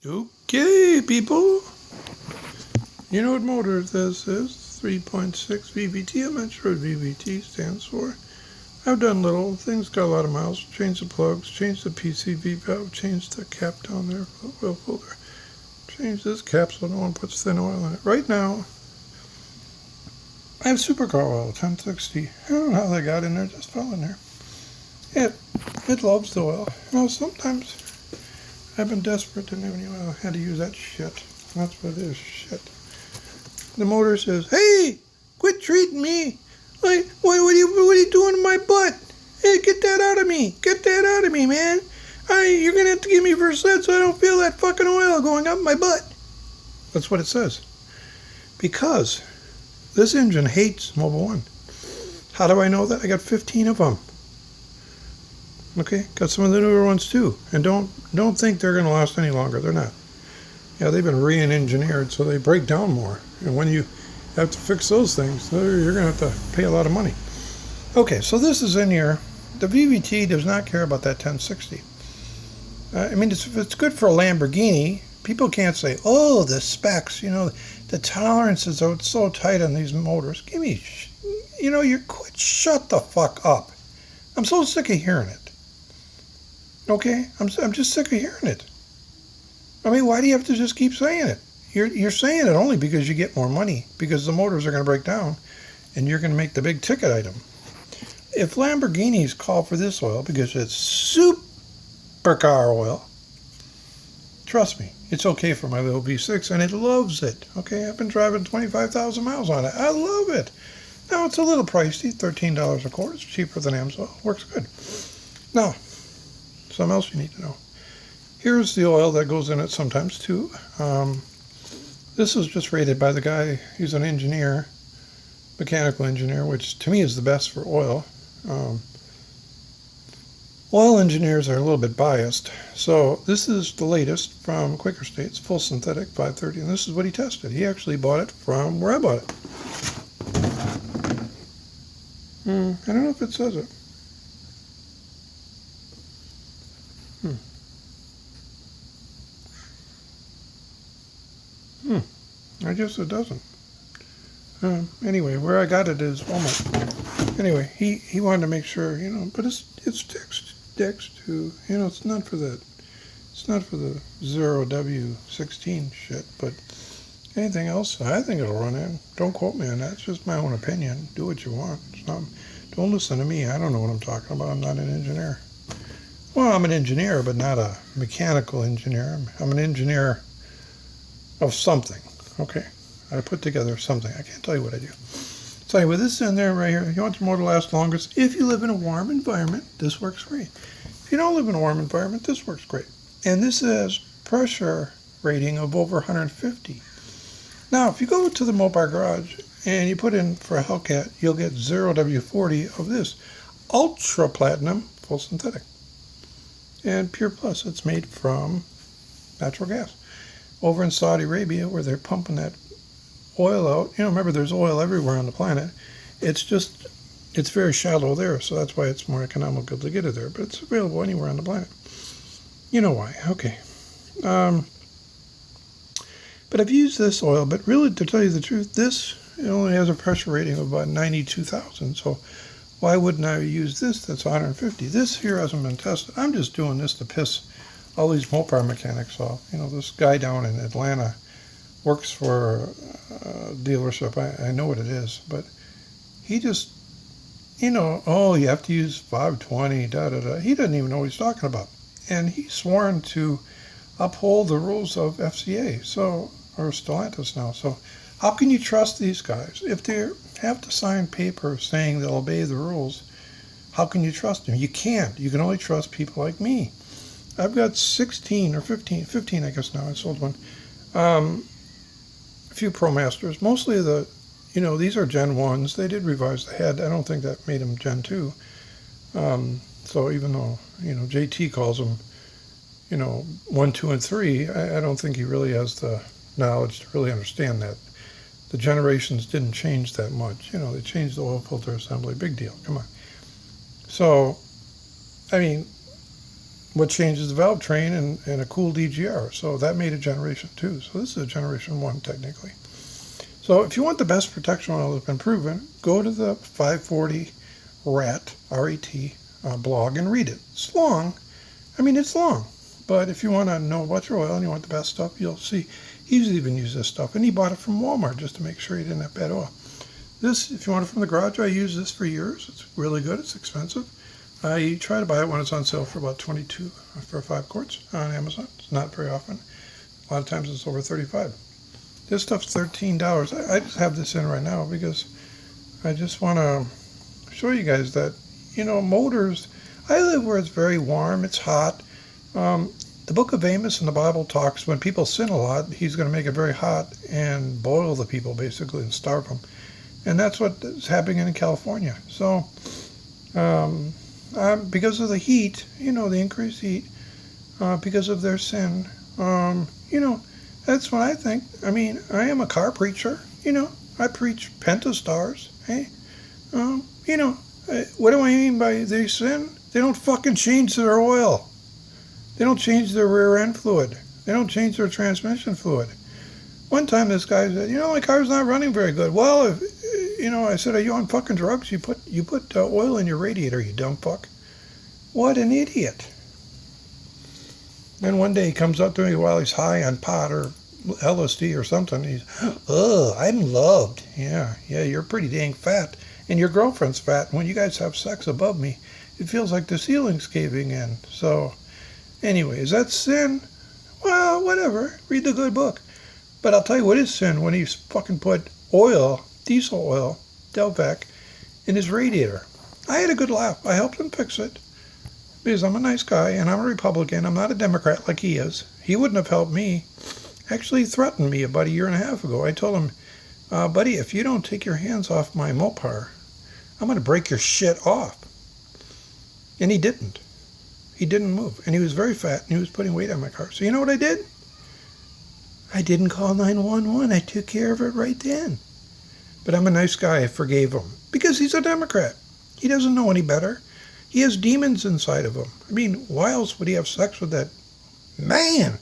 Okay, people. You know what motor this is? 3.6 VVT. I'm not sure what VVT stands for. I've done little things, got a lot of miles. Changed the plugs, changed the PCV valve, changed the cap down there for the oil filter. Changed this cap so no one puts thin oil in it. Right now, I have supercar oil, 1060. I don't know how they got in there, just fell in there. It loves the oil. Now, sometimes I've been desperate, didn't have any oil. I had to use that shit. That's what it is, shit. The motor says, "Hey, quit treating me. Like, what are you doing to my butt? Hey, get that out of me. Get that out of me, man. You're going to have to give me Versed so I don't feel that fucking oil going up my butt." That's what it says. Because this engine hates Mobil 1. How do I know that? I got 15 of them. Okay, got some of the newer ones too. And don't think they're going to last any longer. They're not. Yeah, they've been re-engineered so they break down more. And when you have to fix those things, you're going to have to pay a lot of money. Okay, so this is in here. The VVT does not care about that 1060. I mean, it's good for a Lamborghini. People can't say, "Oh, the specs, the tolerances are so tight on these motors." Give me, shut the fuck up. I'm so sick of hearing it. Okay, I'm just sick of hearing it. I mean, why do you have to just keep saying it? You're saying it only because you get more money, because the motors are going to break down, and you're going to make the big ticket item. If Lamborghinis call for this oil because it's supercar oil, trust me, it's okay for my little V6, and it loves it. Okay, I've been driving 25,000 miles on it. I love it. Now, it's a little pricey, $13 a quart. It's cheaper than AMSOIL. Works good. Now, something else you need to know. Here's the oil that goes in it sometimes too. This was just rated by the guy. He's an engineer, mechanical engineer, which to me is the best for oil. Oil engineers are a little bit biased. So this is the latest from Quaker States, full synthetic 530, and this is what he tested. He actually bought it from where I bought it. I don't know if it says it. I guess it doesn't. Anyway, where I got it is Walmart. Anyway, he wanted to make sure, but it's Dex too. It's not for the 0W16 shit, but anything else, I think it'll run in. Don't quote me on that. It's just my own opinion. Do what you want. Don't listen to me. I don't know what I'm talking about. I'm not an engineer. Well, I'm an engineer, but not a mechanical engineer. I'm an engineer of something. Okay, I put together something. I can't tell you what I do. So anyway, this is in there right here. You want your motor to last longest. If you live in a warm environment, this works great. If you don't live in a warm environment, this works great. And this has pressure rating of over 150. Now, if you go to the Mopar garage and you put in for a Hellcat, you'll get 0W40 of this. Ultra Platinum full synthetic. And Pure Plus. It's made from natural gas. Over in Saudi Arabia, where they're pumping that oil out, remember there's oil everywhere on the planet. It's very shallow there, so that's why it's more economical to get it there. But it's available anywhere on the planet. You know why? Okay. But I've used this oil, but really, to tell you the truth, it only has a pressure rating of about 92,000. So why wouldn't I use this that's 150? This here hasn't been tested. I'm just doing this to piss all these Mopar mechanics off. This guy down in Atlanta works for a dealership. I know what it is, but he just, oh, you have to use 520, da-da-da. He doesn't even know what he's talking about. And he's sworn to uphold the rules of FCA, or Stellantis now. So how can you trust these guys? If they have to sign papers saying they'll obey the rules, how can you trust them? You can't. You can only trust people like me. I've got 16 or 15 I guess now. I sold one. A few ProMasters. Mostly these are Gen 1s. They did revise the head. I don't think that made them Gen 2. So even though, JT calls them, 1, 2, and 3, I don't think he really has the knowledge to really understand that. The generations didn't change that much. They changed the oil filter assembly. Big deal. Come on. So, I mean, what changes the valve train and a cooled EGR. So that made a generation 2. So this is a generation 1 technically. So if you want the best protection oil that's been proven, go to the 540 RAT, R-A-T, blog and read it. It's long. I mean, it's long. But if you want to know about your oil and you want the best stuff, you'll see. He's even used this stuff. And he bought it from Walmart just to make sure he didn't have bad oil. This, if you want it from the garage, I use this for years. It's really good. It's expensive. I try to buy it when it's on sale for about $22 for 5 quarts on Amazon. It's not very often. A lot of times it's over $35. This stuff's $13. I just have this in right now because I just want to show you guys that, you know, motors, I live where it's very warm, it's hot. The book of Amos in the Bible talks when people sin a lot, he's going to make it very hot and boil the people basically and starve them. And that's what is happening in California. So because of the heat, you know, the increased heat, because of their sin, you know, that's what I think. I mean, I am a car preacher, you know. I preach Pentastars, hey. You know, what do I mean by they sin? They don't fucking change their oil. They don't change their rear end fluid. They don't change their transmission fluid. One time this guy said, you know, my car's not running very good. Well, if, you know, I said, are you on fucking drugs? You put oil in your radiator, you dumb fuck. What an idiot. Then one day he comes up to me while he's high on pot or LSD or something. He's, oh, I'm loved. Yeah, you're pretty dang fat. And your girlfriend's fat. And when you guys have sex above me, it feels like the ceiling's caving in. So, anyway, is that sin? Well, whatever. Read the good book. But I'll tell you what is sin when he's fucking put oil, diesel oil, Delvac, in his radiator. I had a good laugh. I helped him fix it. Because I'm a nice guy and I'm a Republican. I'm not a Democrat like he is. He wouldn't have helped me. Actually threatened me about a year and a half ago. I told him, buddy, if you don't take your hands off my Mopar, I'm going to break your shit off. And he didn't. He didn't move. And he was very fat and he was putting weight on my car. So you know what I did? I didn't call 911. I took care of it right then. But I'm a nice guy. I forgave him. Because he's a Democrat. He doesn't know any better. He has demons inside of him. I mean, why else would he have sex with that? Man!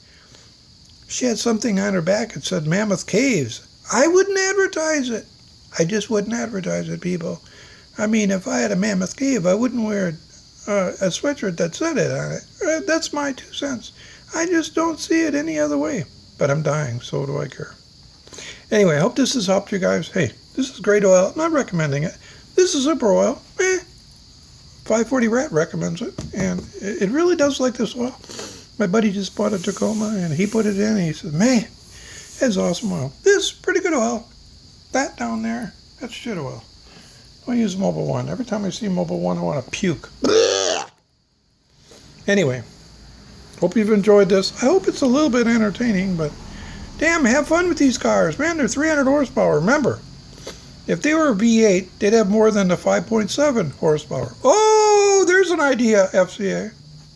She had something on her back that said Mammoth Caves. I wouldn't advertise it. I just wouldn't advertise it, people. I mean, if I had a Mammoth Cave, I wouldn't wear a sweatshirt that said it on it. That's my 2 cents. I just don't see it any other way. But I'm dying, so do I care. Anyway, I hope this has helped you guys. Hey, this is great oil. I'm not recommending it. This is super oil. 540 Rat recommends it. And it really does like this oil. My buddy just bought a Tacoma, and he put it in, and he said, man, that's awesome oil. This, pretty good oil. That down there, that's shit oil. I use Mobil 1. Every time I see Mobil 1, I want to puke. Anyway, hope you've enjoyed this. I hope it's a little bit entertaining, but damn, have fun with these cars. Man, they're 300 horsepower. Remember, if they were a V8, they'd have more than the 5.7 horsepower. Oh, there's an idea, FCA.